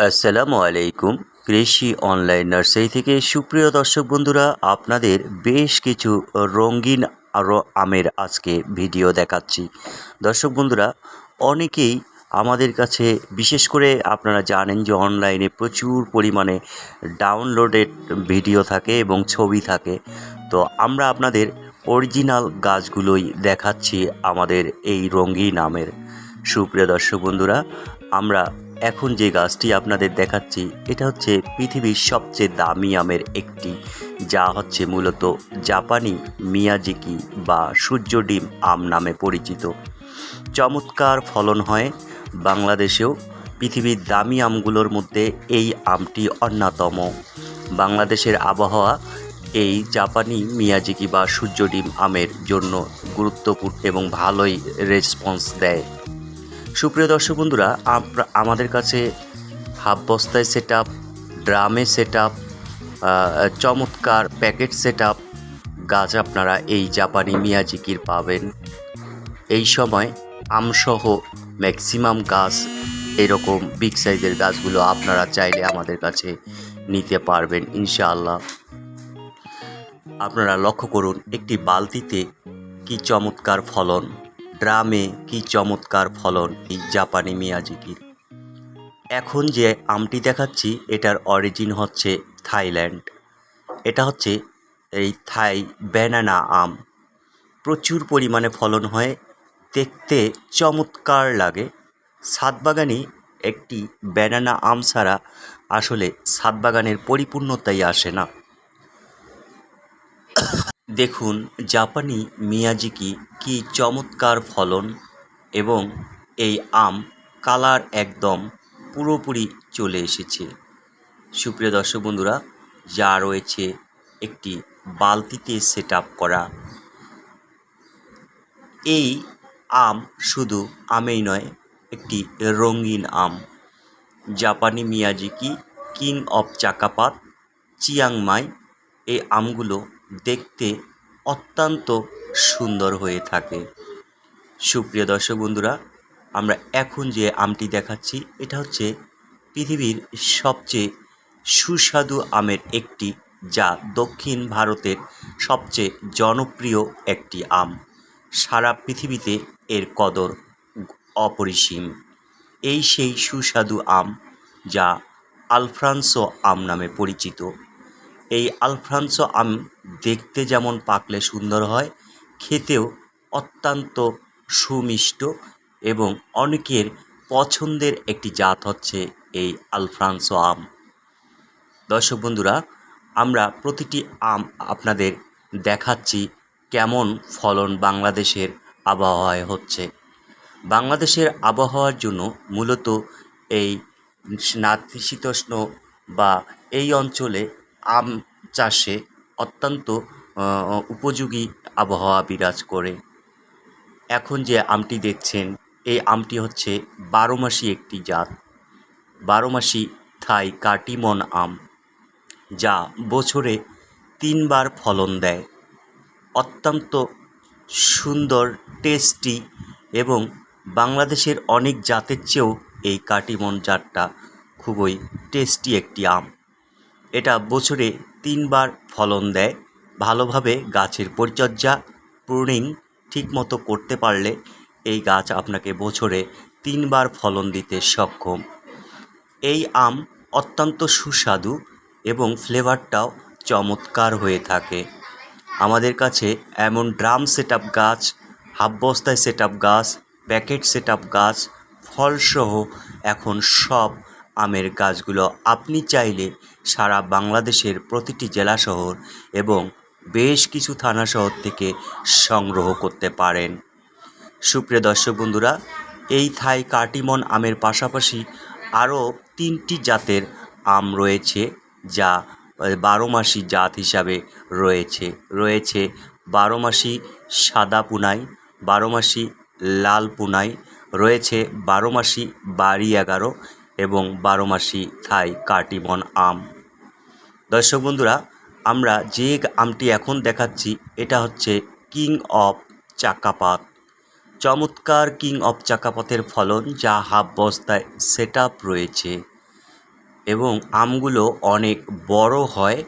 আসসালামু আলাইকুম। কৃষি অনলাইন নার্সারি থেকে সুপ্রিয় দর্শক বন্ধুরা, আপনাদের বেশ কিছু রঙিন আরও আমের আজকে ভিডিও দেখাচ্ছি। দর্শক বন্ধুরা, অনেকেই আমাদের কাছে, বিশেষ করে আপনারা জানেন যে অনলাইনে প্রচুর পরিমাণে ডাউনলোডেড ভিডিও থাকে এবং ছবি থাকে। তো আমরা আপনাদের অরিজিনাল গাছগুলোই দেখাচ্ছি আমাদের এই রঙিন আমের। সুপ্রিয় দর্শক বন্ধুরা, আমরা এখন যে গাছটি আপনাদের দেখাচ্ছি এটা হচ্ছে পৃথিবীর সবচেয়ে দামি আমের একটি, যা হচ্ছে মূলত জাপানি মিয়াজিকি বা সূর্য ডিম আম নামে পরিচিত। চমৎকার ফলন হয় বাংলাদেশেও। পৃথিবীর দামি আমগুলোর মধ্যে এই আমটি অন্যতম। বাংলাদেশের আবহাওয়া এই জাপানি মিয়াজিকি বা সূর্য ডিম আমের জন্য গুরুত্বপূর্ণ এবং ভালোই রেসপন্স দেয়। সুপ্রিয় দর্শক বন্ধুরা, আমাদের কাছে হাফ বস্তায় সেট আপ, ড্রামে সেট আপ, চমৎকার প্যাকেট সেট আপ গাছ আপনারা এই জাপানি মিয়াজিকির পাবেন। এই সময় আমসহ ম্যাক্সিমাম গাছ, এরকম বিগ সাইজের গাছগুলো আপনারা চাইলে আমাদের কাছে নিতে পারবেন ইনশাআল্লাহ। আপনারা লক্ষ্য করুন, একটি বালতিতে কি চমৎকার ফলন, ড্রামে কি চমৎকার ফলন এই জাপানি মিয়াজিকির। এখন যে আমটি দেখাচ্ছি এটার অরিজিন হচ্ছে থাইল্যান্ড। এটা হচ্ছে এই থাই ব্যানানা আম। প্রচুর পরিমাণে ফলন হয়, দেখতে চমৎকার লাগে। ছাদ বাগানে একটি ব্যানানা আম ছাড়া আসলে ছাদ বাগানের পরিপূর্ণতাই আসে না। দেখুন জাপানি মিয়াজিকি কি চমৎকার ফলন, এবং এই আম কালার একদম পুরোপুরি চলে এসেছে। সুপ্রিয় দর্শক বন্ধুরা, যা রয়েছে একটি বালতিতে সেট আপ করা। এই আম শুধু আমেই নয়, একটি রঙিন আম। জাপানি মিয়াজিকি, কিং অফ চাকাপাত, চিয়াংমাই, এই আমগুলো দেখতে অত্যন্ত সুন্দর হয়ে থাকে। সুপ্রিয় দর্শক বন্ধুরা, আমরা এখন যে আমটি দেখাচ্ছি এটা হচ্ছে পৃথিবীর সবচেয়ে সুস্বাদু আমের একটি, যা দক্ষিণ ভারতের সবচেয়ে জনপ্রিয় একটি আম। সারা পৃথিবীতে এর কদর অপরিসীম। এই সেই সুস্বাদু আম যা আলফ্রান্সো আম নামে পরিচিত। এই আলফ্রান্সো আম দেখতে যেমন পাকলে সুন্দর হয়, খেতেও অত্যন্ত সুমিষ্ট এবং অনেকের পছন্দের একটি জাত হচ্ছে এই আলফ্রান্সো আম। দর্শক বন্ধুরা, আমরা প্রতিটি আম আপনাদের দেখাচ্ছি কেমন ফলন বাংলাদেশের আবহাওয়ায় হচ্ছে। বাংলাদেশের আবহাওয়ার জন্য মূলত এই নাতিশীতোষ্ণ বা এই অঞ্চলে আম চাষে অত্যন্ত উপযোগী আবহাওয়া বিরাজ করে। এখন যে আমটি দেখছেন এই আমটি হচ্ছে বারোমাসি একটি জাত, বারোমাসি থাই কাটিমন আম, যা বছরে 3বার ফলন দেয়। অত্যন্ত সুন্দর, টেস্টি এবং বাংলাদেশের অনেক জাতের চেয়েও এই কাটিমন জাতটা খুবই টেস্টি একটি আম। এটা বছরে 3বার ফলন দেয়। ভালোভাবে গাছের পরিচর্যা, প্রুনিং ঠিকমতো করতে পারলে এই গাছ আপনাকে বছরে 3বার ফলন দিতে সক্ষম। এই আম অত্যন্ত সুস্বাদু এবং ফ্লেভারটাও চমৎকার হয়ে থাকে। আমাদের কাছে এমন ড্রাম সেট আপ গাছ, হাফ বস্তায় সেট আপ গাছ, প্যাকেট সেট আপ গাছ, ফলসহ এখন সব আমের গাছগুলো আপনি চাইলে সারা বাংলাদেশের প্রতিটি জেলা শহর এবং বেশ কিছু থানা শহর থেকে সংগ্রহ করতে পারেন। সুপ্রিয় দর্শক বন্ধুরা, এই থাই কাটিমন আমের পাশাপাশি আরও 3টি জাতের আম রয়েছে, যা বারোমাসি জাত হিসাবে রয়েছে বারোমাসি সাদা পুনাই, বারোমাসি লাল পুনাই, রয়েছে বারোমাসি বাড়ি 11 এবং বারোমাসি থাই কাটিমন আম। দর্শক বন্ধুরা, আমরা যে আমটি এখন দেখাচ্ছি এটা হচ্ছে কিং অফ চাকাপাত। চমৎকার কিং অফ চাকাপাতের ফলন, যা হাফ বস্তায় সেট আপ রয়েছে। এবং আমগুলো অনেক বড় হয়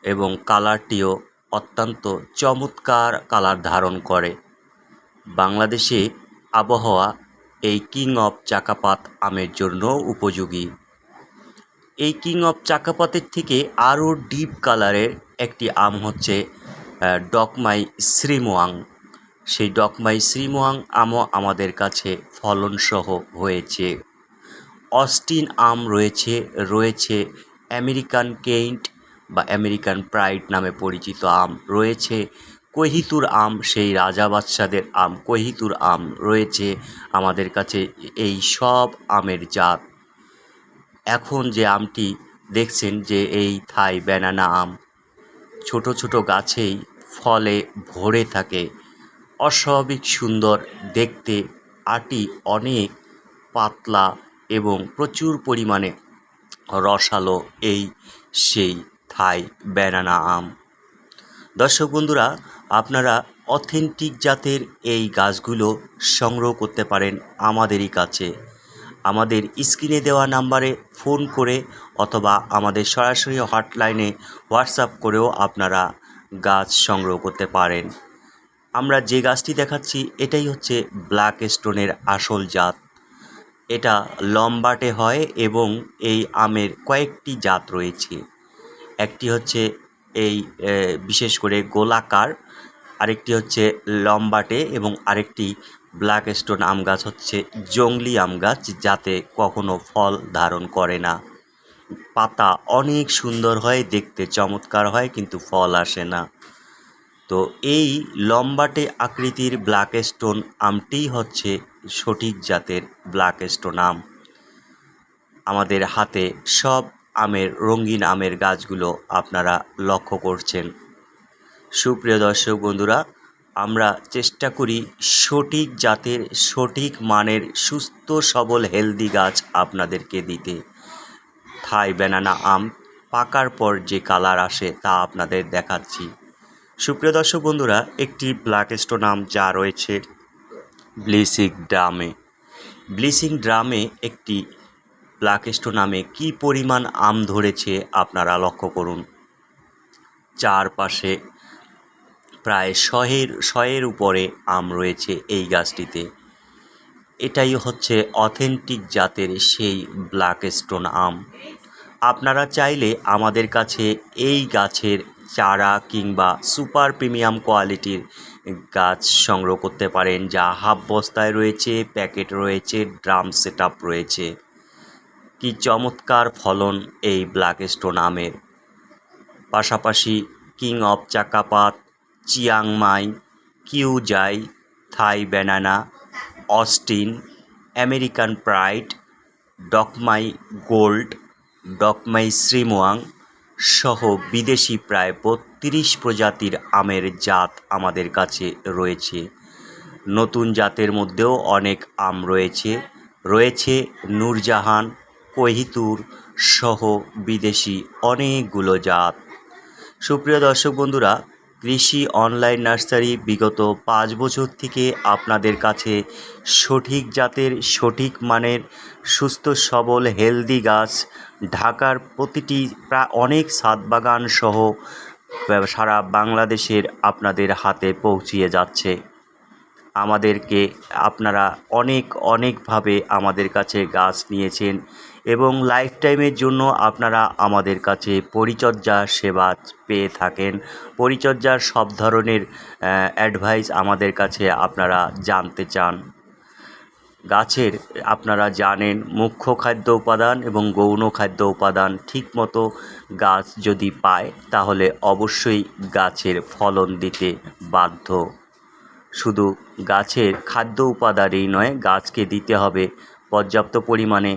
এবং কালারটিও অত্যন্ত চমৎকার কালার ধারণ করে। বাংলাদেশে আবহাওয়া এই কিং অফ চাকাপাত আমের জন্য উপযোগী। এই কিং অফ চাকাপাতের থেকে আরও ডিপ কালারের একটি আম হচ্ছে ডকমাই শ্রীমোয়াং। সেই ডকমাই শ্রীমোয়াং আমও আমাদের কাছে ফলনসহ হয়েছে। অস্টিন আম রয়েছে আমেরিকান কেন্ট বা আমেরিকান প্রাইড নামে পরিচিত আম রয়েছে। কোহিতুর আম, সেই রাজা বাদশাদের আম কোহিতুর আম রয়েছে আমাদের কাছে। এই সব আমের জাত। এখন যে আমটি দেখছেন যে এই থাই ব্যানানা আম, ছোট ছোট গাছেই ফলে ভরে থাকে, অস্বাভাবিক সুন্দর দেখতে, আটি অনেক পাতলা এবং প্রচুর পরিমাণে রসালো, এই সেই থাই ব্যানানা আম। দর্শক বন্ধুরা, আপনারা অথেন্টিক জাতের এই গাছগুলো সংগ্রহ করতে পারেন আমাদেরই কাছে। আমাদের স্ক্রিনে দেওয়া নাম্বারে ফোন করে অথবা আমাদের সরাসরি হটলাইনে হোয়াটসঅ্যাপ করেও আপনারা গাছ সংগ্রহ করতে পারেন। আমরা যে গাছটি দেখাচ্ছি এটাই হচ্ছে ব্ল্যাক স্টোনের আসল জাত। এটা লম্বাটে হয় এবং এই আমের কয়েকটি জাত রয়েছে। একটি হচ্ছে এই বিশেষ করে গোলাকার, আরেকটি হচ্ছে লম্বাটে এবং আরেকটি ব্ল্যাক স্টোন আম গাছ হচ্ছে জংলি আম গাছ, যাতে কখনো ফল ধারণ করে না। পাতা অনেক সুন্দর হয়, দেখতে চমৎকার হয়, কিন্তু ফল আসে না। তো এই লম্বাটে আকৃতির ব্ল্যাক স্টোন আমটিই হচ্ছে সঠিক জাতের ব্ল্যাক স্টোন আম। আমাদের হাতে সব আমের রঙিন আমের গাছগুলো আপনারা লক্ষ্য করছেন। সুপ্রিয় দর্শক বন্ধুরা, আমরা চেষ্টা করি সঠিক জাতের, সঠিক মানের, সুস্থ সবল হেলদি গাছ আপনাদেরকে দিতে। থাই ব্যানানা আম পাকার পর যে কালার আসে তা আপনাদের দেখাচ্ছি। সুপ্রিয় দর্শক বন্ধুরা, একটি ব্ল্যাক স্টোন আম যা রয়েছে ব্লিচিং ড্রামে একটি ব্ল্যাক স্টোন আমে কী পরিমাণ আম ধরেছে আপনারা লক্ষ্য করুন। চারপাশে প্রায় শয়ের উপরে আম রয়েছে এই গাছটিতে। এটাই হচ্ছে অথেন্টিক জাতের সেই ব্ল্যাক স্টোন আম। আপনারা চাইলে আমাদের কাছে এই গাছের চারা কিংবা সুপার প্রিমিয়াম কোয়ালিটির গাছ সংগ্রহ করতে পারেন, যা হাফ বস্তায় রয়েছে, প্যাকেট রয়েছে, ড্রাম সেট আপ রয়েছে। কি চমৎকার ফলন এই ব্ল্যাক স্টোন আমের। পাশাপাশি কিং অফ চাকাপাত, চিয়াংমাই, কিউজাই, Thai banana, Austin, American pride, ডকমাই গোল্ড, ডকমাই শ্রীমোয়াং সহ বিদেশি প্রায় ৩২ প্রজাতির আমের জাত আমাদের কাছে রয়েছে। নতুন জাতের মধ্যেও অনেক আম রয়েছে নূরজাহান, কোহিতুর সহ বিদেশি অনেকগুলো জাত। সুপ্রিয় দর্শক বন্ধুরা, কৃষি অনলাইন নার্সারি বিগত ৫ বছর থেকে আপনাদের কাছে সঠিক জাতের, সঠিক মানের, সুস্থ সবল হেলদি গাছ ঢাকার প্রতিটি প্রায় অনেক ছাদ বাগান সহ সারা বাংলাদেশের আপনাদের হাতে পৌঁছিয়ে যাচ্ছে। আমাদেরকে আপনারা অনেকভাবে আমাদের কাছে গাছ নিয়েছেন এবং লাইফ টাইমের জন্য আপনারা আমাদের কাছে পরিচর্যা সেবা পেয়ে থাকেন। পরিচর্যার সব ধরনের অ্যাডভাইস আমাদের কাছে আপনারা জানতে চান। গাছের আপনারা জানেন মুখ্য খাদ্য উপাদান এবং গৌণ খাদ্য উপাদান ঠিকমতো গাছ যদি পায় তাহলে অবশ্যই গাছের ফলন দিতে বাধ্য। শুধু গাছের খাদ্য উপাদানই নয়, গাছকে দিতে হবে পর্যাপ্ত পরিমাণে,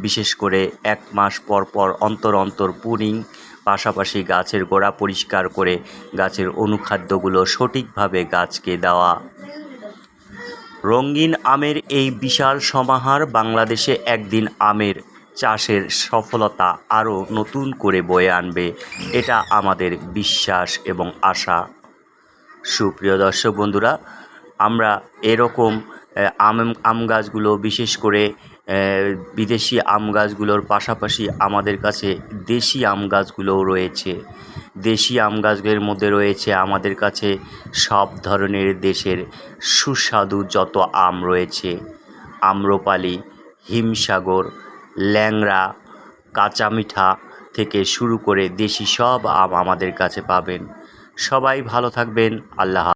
বিশেষ করে ১ মাস পর অন্তর পুনিং, পাশাপাশি গাছের গোড়া পরিষ্কার করে গাছের অনুখাদ্যগুলো সঠিকভাবে গাছকে দেওয়া। রঙিন আমের এই বিশাল সমাহার বাংলাদেশে একদিন আমের চাষের সফলতা আরও নতুন করে বয়ে আনবে, এটা আমাদের বিশ্বাস এবং আশা। সুপ্রিয় দর্শক বন্ধুরা, আমরা এরকম আম গাছগুলো বিশেষ করে বিদেশি আম গাছগুলোর পাশাপাশি আমাদের কাছে দেশি আম গাছগুলোও রয়েছে। দেশি আম গাছগুলোর মধ্যে রয়েছে আমাদের কাছে সব ধরনের দেশের সুস্বাদু যত আম রয়েছে, আম্রপালি, হিমসাগর, ল্যাংড়া, কাঁচা মিঠা থেকে শুরু করে দেশি সব আম আমাদের কাছে পাবেন। সবাই ভালো থাকবেন। আল্লাহ।